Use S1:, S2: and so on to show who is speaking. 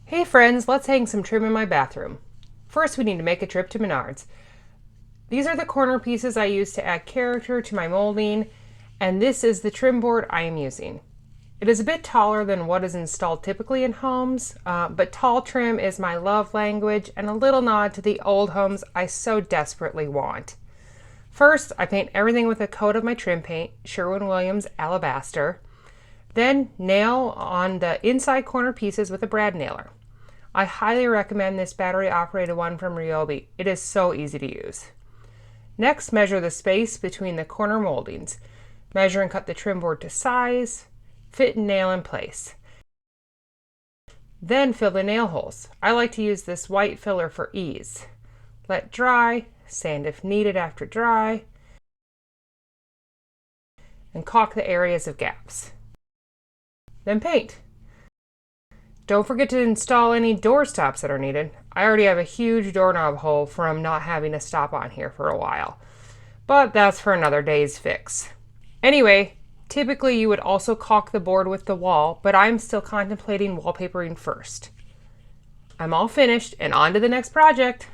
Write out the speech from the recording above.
S1: Hey friends, let's hang some trim in my bathroom. First, we need to make a trip to Menards. These are the corner pieces I use to add character to my molding, and this is the trim board I am using. It is a bit taller than what is installed typically in homes, but tall trim is my love language and a little nod to the old homes I so desperately want. First, I paint everything with a coat of my trim paint, Sherwin-Williams Alabaster. Then nail on the inside corner pieces with a brad nailer. I highly recommend this battery operated one from Ryobi. It is so easy to use. Next, measure the space between the corner moldings. Measure and cut the trim board to size, fit and nail in place. Then fill the nail holes. I like to use this white filler for ease. Let dry, sand if needed after dry, and caulk the areas of gaps. Then paint. Don't forget to install any door stops that are needed. I already have a huge doorknob hole from not having a stop on here for a while, but that's for another day's fix. Anyway, typically you would also caulk the board with the wall, but I'm still contemplating wallpapering first. I'm all finished and on to the next project.